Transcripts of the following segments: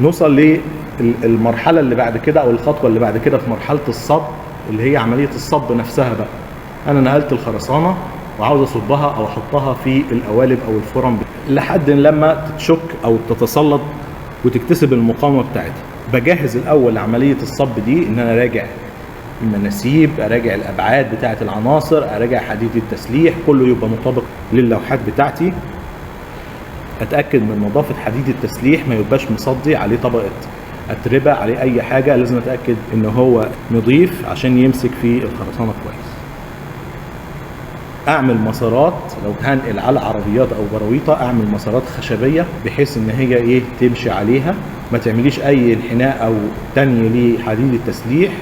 نوصل للمرحله اللي بعد كده او الخطوه اللي بعد كده في مرحله الصب، اللي هي عمليه الصب نفسها بقى. انا نقلت الخرسانه وعاوز اصبها او احطها في القوالب او الفرن لحد لما تتشك او تتسلط وتكتسب المقاومه بتاعتها. بجهز الاول عمليه الصب دي، ان انا اراجع المناسيب، اراجع الابعاد بتاعه العناصر، اراجع حديد التسليح، كله يبقى مطابق للوحات بتاعتي. اتاكد من نظافه حديد التسليح، ما يبقاش مصدي عليه طبقه اتربه، عليه اي حاجه. لازم اتاكد ان هو نظيف عشان يمسك في الخرسانه كويس. اعمل مسارات، لو هنقل على عربيات او براويطه اعمل مسارات خشبيه بحيث ان هي تمشي عليها. ما تعمليش اي انحناء او تاني لحديد التسليح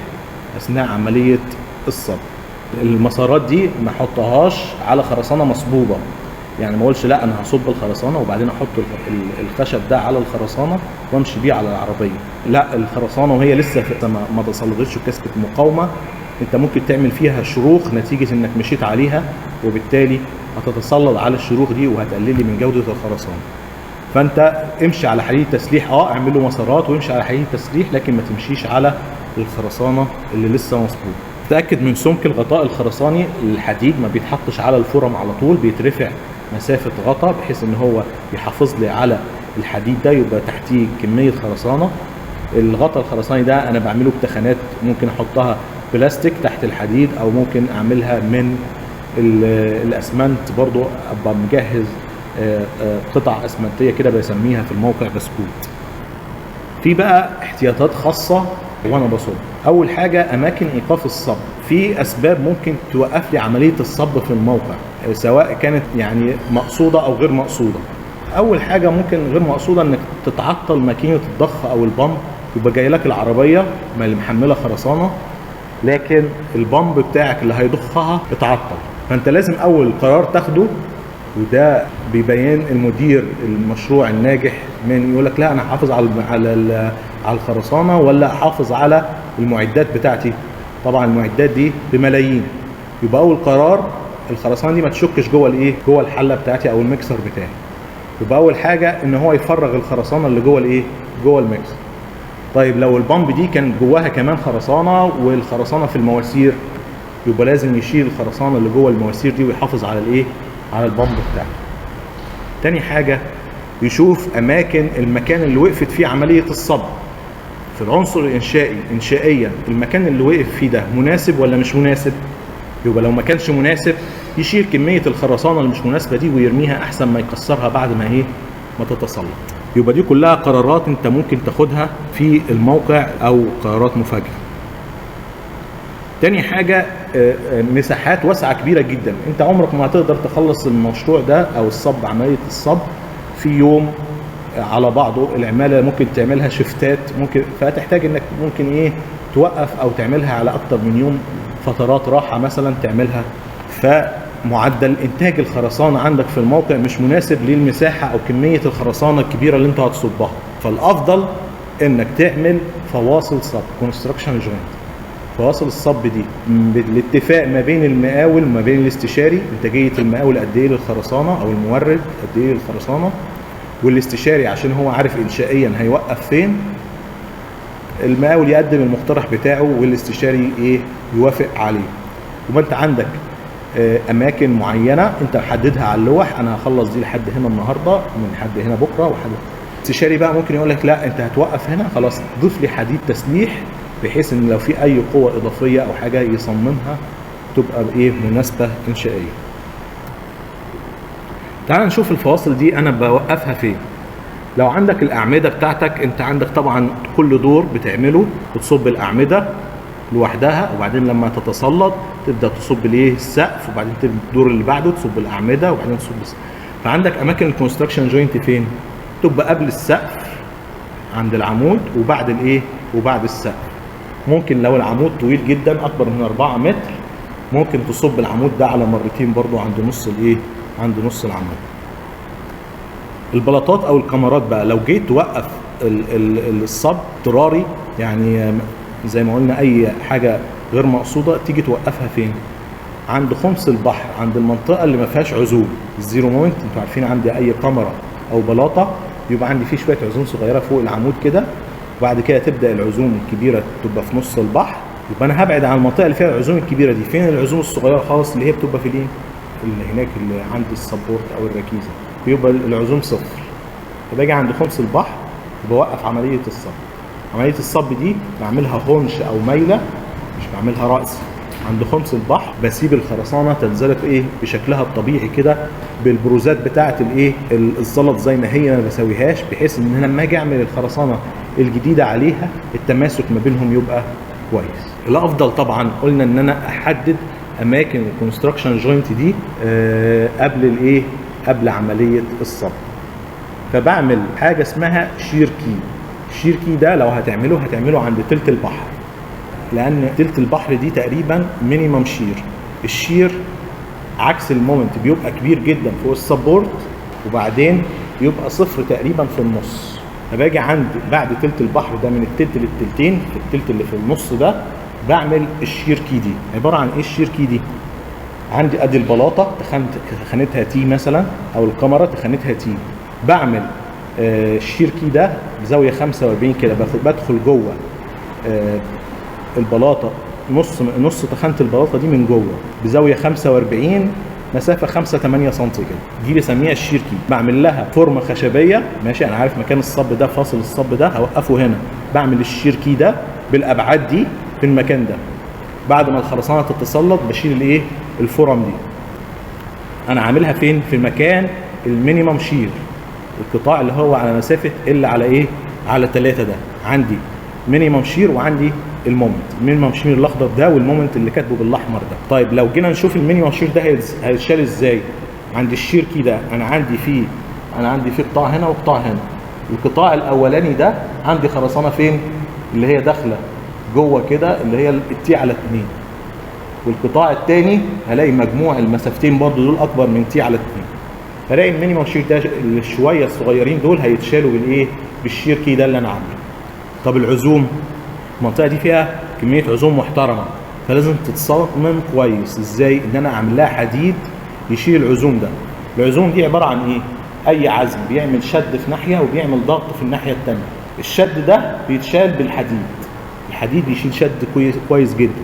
اثناء عمليه الصب. المسارات دي ما احطهاش على خرسانه مصبوبه، يعني ما اقولش لا انا هصب الخرسانه وبعدين احط الخشب ده على الخرسانه وامشي بيه على العربيه. لا، الخرسانه وهي لسه ما تسلطتش كثبه مقاومه، انت ممكن تعمل فيها شروخ نتيجه انك مشيت عليها، وبالتالي هتتسلط على الشروخ دي وهتقللي من جوده الخرسانه. فانت امشي على حديد تسليح، اعمل له مسارات وامشي على حديد تسليح، لكن ما تمشيش على الخرسانه اللي لسه مصبوبه. تاكد من سمك الغطاء الخرساني. الحديد ما بيتحطش على الفرم على طول، بيترفع مسافه غطاء بحيث ان هو يحافظ لي على الحديد ده، يبقى تحتيه كميه خرسانه. الغطاء الخرساني ده انا بعمله بتخانات، ممكن احطها بلاستيك تحت الحديد او ممكن اعملها من الاسمنت، برضو ابقى مجهز قطع اسمنتيه كده بسميها في الموقع بسكوت. في بقى احتياطات خاصه وانا بصب. اول حاجه اماكن ايقاف الصب. في اسباب ممكن توقف لي عمليه الصب في الموقع، سواء كانت مقصوده او غير مقصوده. اول حاجه ممكن غير مقصوده انك تتعطل ماكينه الضخ او البامب، يبقى جاي لك العربيه اللي محمله خرسانه لكن البامب بتاعك اللي هيضخها اتعطل. فانت لازم اول قرار تاخده، وده بيبين المدير المشروع الناجح، من يقول لك لا انا حافظ على الخرسانه ولا احافظ على المعدات بتاعتي. طبعا المعدات دي بملايين، يبقى اول قرار الخرسانه دي ما تشكش جوه الحله بتاعتي او الميكسر بتاعي. يبقى اول حاجه ان هو يفرغ الخرسانه اللي جوه الميكسر. طيب لو البامب دي كان جواها كمان خرسانه والخرسانه في المواسير، يبقى لازم يشيل الخرسانه اللي جوه المواسير دي ويحافظ على البامب بتاعته. تاني حاجه يشوف المكان اللي وقفت فيه عمليه الصب. في العنصر الانشائي انشائيا المكان اللي وقف فيه ده مناسب ولا مش مناسب؟ يبقى لو ما كانش مناسب يشيل كميه الخرسانه اللي مش مناسبه دي ويرميها احسن ما يكسرها بعد ما تتسلط. يبقى دي كلها قرارات انت ممكن تاخدها في الموقع او قرارات مفاجئه. تاني حاجه مساحات واسعه كبيره جدا. انت عمرك ما هتقدر تخلص المشروع ده او عمليه الصب في يوم على بعضه. العماله ممكن تعملها شفتات، فتحتاج انك ممكن توقف او تعملها على اكتر من يوم، فترات راحه مثلا تعملها. فمعدل انتاج الخرسانه عندك في الموقع مش مناسب للمساحه او كميه الخرسانه الكبيره اللي انت هتصبها. فالافضل انك تعمل فواصل صب، كونستراكشن جوينت. فواصل الصب دي بالاتفاق ما بين المقاول وما بين الاستشاري. انتاجيه المقاول قد ايه للخرسانه او المورد قد ايه للخرسانه، والاستشاري عشان هو عارف انشائيا هيوقف فين. المقاول يقدم المقترح بتاعه والاستشاري يوافق عليه. وما انت عندك اماكن معينه انت محددها على اللوح، انا هخلص دي لحد هنا النهارده، من حد هنا بكره الاستشاري بقى ممكن يقول لك لا انت هتوقف هنا، خلاص ضيف لي حديد تسليح بحيث ان لو في اي قوه اضافيه او حاجه يصممها تبقى مناسبه انشائيه. تعال نشوف الفواصل دي انا بوقفها فين. لو عندك الاعمده بتاعتك، انت عندك طبعا كل دور بتعمله بتصب الاعمده لوحدها، وبعدين لما تتسلط تبدا تصب السقف، وبعدين الدور اللي بعده تصب الاعمده، وبعدين تصب السقف. فعندك اماكن الكونستراكشن جوينت فين؟ تبقى قبل السقف عند العمود وبعد السقف. ممكن لو العمود طويل جدا اكبر من 4 متر ممكن تصب العمود ده على مرتين برضو عند نص العمود. البلاطات او الكمرات بقى، لو جيت توقف الصب اضطراري، يعني زي ما قلنا اي حاجه غير مقصوده، تيجي توقفها فين؟ عند خمس البحر، عند المنطقه اللي ما فيهاش عزوم، الزيرو موينت. انتوا عارفين عندي اي كاميرا او بلاطه يبقى عندي فيه شويه عزوم صغيره فوق العمود كده، وبعد كده تبدا العزوم الكبيره تبقى في نص البحر. يبقى انا هبعد عن المنطقه اللي فيها العزوم الكبيره دي. فين العزوم الصغيره خالص اللي هي بتبقى في الايه اللي هناك اللي عند السبورت او الركيزه، بيبقى العزوم صفر. فباجي عند خمس البحر وبوقف عمليه الصب. عمليه الصب دي بعملها هونش او ميله، مش بعملها رأس. عند خمس البحر بسيب الخرسانه تنزلق ايه بشكلها الطبيعي كده بالبروزات بتاعه الايه الزلط زي ما هي، ما بسويهاش، بحيث ان انا لما اجي اعمل الخرسانه الجديده عليها التماسك ما بينهم يبقى كويس. الافضل طبعا قلنا ان انا احدد اماكن الكونستراكشن جوينت دي قبل الايه قبل عمليه الصب. فبعمل حاجه اسمها شير كي. الشير كي ده لو هتعمله عند تلت البحر، لان تلت البحر دي تقريبا مينيمم شير. الشير عكس المومنت بيبقى كبير جدا فوق السبورت، وبعدين يبقى صفر تقريبا في النص. فباجي عند بعد تلت البحر ده من التلت للتلتين، في التلت اللي في النص ده بعمل الشير كي دي. عباره عن ايه الشير كي دي؟ عندي ادي البلاطه تخانتها تي مثلا، او الكاميرا تخانتها تي، بعمل الشير كي ده بزاويه 45 كده، بدخل جوه البلاطه نص تخانه البلاطه دي من جوه بزاويه 45، مسافه 5-8 سم كده، دي بسميها الشير كي. بعمل لها فورمه خشبيه، ماشي، انا عارف مكان الصب ده، فاصل الصب ده هوقفه هنا، بعمل الشير كي ده بالابعاد دي في المكان ده. بعد ما الخرسانه تتسلط بشيل الايه الفورم دي. انا عاملها فين؟ في مكان المينيمم شير، القطاع اللي هو على مسافه الا على ايه على 3 ده. عندي مينيمم شير وعندي المومنت. المينيمم شير الاخضر ده والمومنت اللي كاتبه بالاحمر ده. طيب لو جينا نشوف المينيمم شير ده هيتشال ازاي. عند الشير كي ده انا عندي فيه قطاع هنا وقطاع هنا. القطاع الاولاني ده عندي خرسانه فين؟ اللي هي داخله جوه كده، اللي هي التي على 2. والقطاع الثاني هلاقي مجموع المسافتين برضو دول اكبر من تي على 2. هلاقي المينيمم شير ده الشويه الصغيرين دول هيتشالوا بالايه بالشير كي ده اللي انا عامله. طب العزوم، المنطقه دي فيها كميه عزوم محترمه، فلازم تتصمم كويس. ازاي؟ ان انا اعمل لها حديد يشيل العزوم ده. العزوم دي عباره عن ايه؟ اي عزم بيعمل شد في ناحيه وبيعمل ضغط في الناحيه الثانيه. الشد ده بيتشال بالحديد. الحديد بيشيل شد كويس جدا.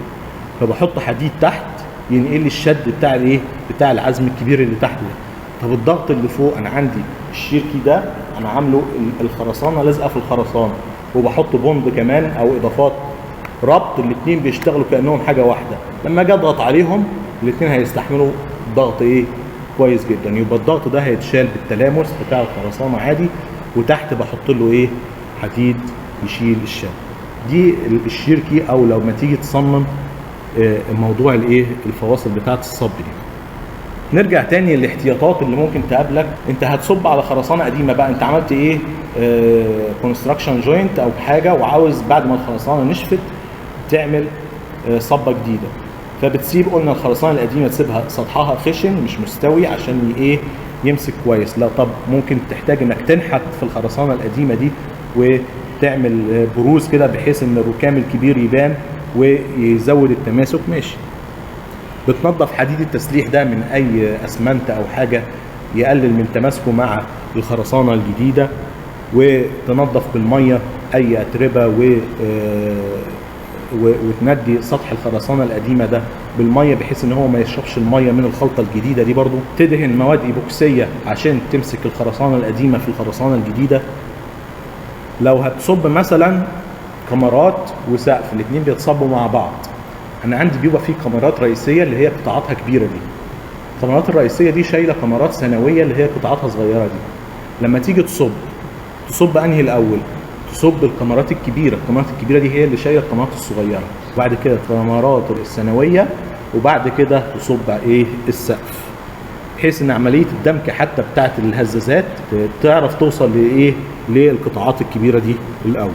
فبحط حديد تحت ينقل لي الشد بتاع الايه بتاع العزم الكبير اللي تحت ده. طب الضغط اللي فوق، انا عندي الشير كي ده انا عامله الخرسانه لازقه في الخرسانه، وبحط بوند كمان او اضافات ربط، الاثنين بيشتغلوا كانهم حاجه واحده. لما اجي اضغط عليهم الاثنين هيستحملوا ضغط ايه كويس جدا. يبقى الضغط ده هيتشال بالتلامس بتاع الخرسانه عادي، وتحت بحط له ايه حديد يشيل الشد. دي الشير كي. او لو ما تيجي تصمم موضوع الايه الفواصل بتاعه الصب دي. نرجع تاني للاحتياطات اللي ممكن تقابلك. انت هتصب على خرسانه قديمه بقى، انت عملت ايه كونستراكشن جوينت او حاجه، وعاوز بعد ما الخرسانه نشفت تعمل صبه جديده. فبتسيب، قلنا الخرسانه القديمه تسيبها سطحها خشن مش مستوي عشان ايه يمسك كويس. لا، طب ممكن تحتاج انك تنحت في الخرسانه القديمه دي وتعمل بروز كده بحيث ان الركام الكبير يبان ويزود التماسك، ماشي. بتنظف حديد التسليح ده من اي اسمنت او حاجه يقلل من تماسكه مع الخرسانه الجديده، وتنظف بالميه اي اتربه وتندي سطح الخرسانه القديمه ده بالميه بحيث ان هو ما يشربش الميه من الخلطه الجديده دي. برضو تدهن مواد ايبوكسيه عشان تمسك الخرسانه القديمه في الخرسانه الجديده. لو هتصب مثلا كاميرات وسقف، الاثنين بيتصبوا مع بعض. انا عندي بيبقى فيه كاميرات رئيسيه اللي هي قطاعاتها كبيره دي. الكاميرات الرئيسيه دي شايله كاميرات ثانويه اللي هي قطاعاتها صغيره دي. لما تيجي تصب انهي الاول؟ تصب الكاميرات الكبيره. الكاميرات الكبيره دي هي اللي شايله الكاميرات الصغيره، وبعد كده الكاميرات الثانويه، وبعد كده تصب ايه السقف، بحيث ان عمليه الدمك حتى بتاعه الهزازات تعرف توصل لايه للقطاعات الكبيره دي الاول.